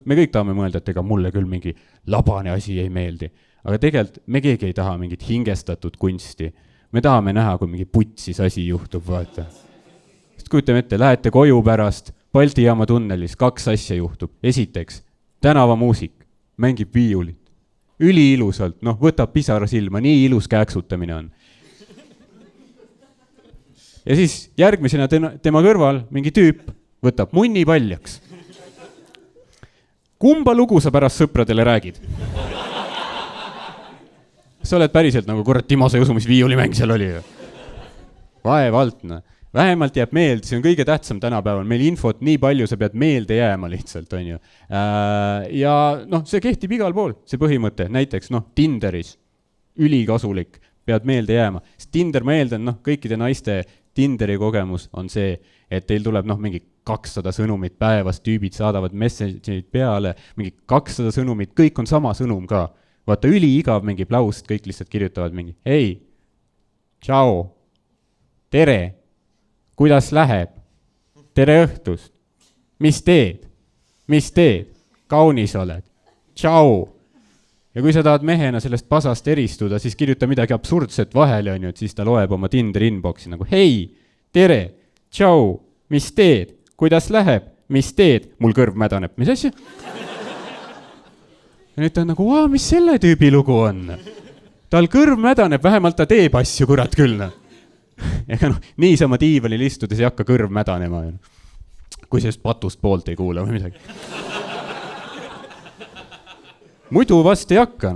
me kõik tahame mõelda, et ega mulle küll mingi labane asi ei meeldi. Aga tegelikult me keegi ei taha mingit hingestatud kunsti. Me tahame näha, kui mingi putsis asi juhtub, vaata. Sest kujutame ette, lähete koju pärast, Balti jaama tunnelis 2 asja juhtub. Esiteks, tänavamuusik, mängib viiulit. Üli ilusalt, võtab pisara silma, nii ilus kääksutamine on. Ja siis järgmisena tema kõrval mingi tüüp võtab munni paljaks. Kumba lugu sa pärast sõpradele räägid? Sa oled päriselt nagu kurat Timo, sa ei usu, mis viiulimäng seal oli. Vaevalt, Vähemalt jääb meelde, see on kõige tähtsam tänapäeval. Meil infot nii palju, sa pead meelde jääma lihtsalt, on ju. Ja see kehtib igal pool, see põhimõte. Näiteks, Tinderis, ülikasulik, pead meelde jääma. Sest Tinder, ma eeldan, kõikide naiste Tinderi kogemus on see, et teil tuleb mingi 200 sõnumit päevas, tüübid saadavad message'id peale, mingi 200 sõnumit, kõik on sama sõnum ka. Vaata, üliigav mingi plaust, kõik lihtsalt kirjutavad mingi, hei, tšau, tere, kuidas läheb, tere õhtust, mis teed, kaunis oled, tšau. Ja kui sa tahad mehena sellest pasast eristuda, siis kirjuta midagi absurdset vahele, on ju, et siis ta loeb oma Tinder inboxi nagu, hei, tere, tšau, mis teed, kuidas läheb, mis teed, mul kõrv mädaneb, mis asja? Ja nüüd ta on nagu, mis selle tüübi lugu on? Tal kõrv mädaneb, vähemalt ta teeb asju, kurat küll. Ega niisama diivanil istudes ei hakka kõrv mädanema. Kui sellest patust poolt ei kuule või midagi. Muidu vast ei hakka.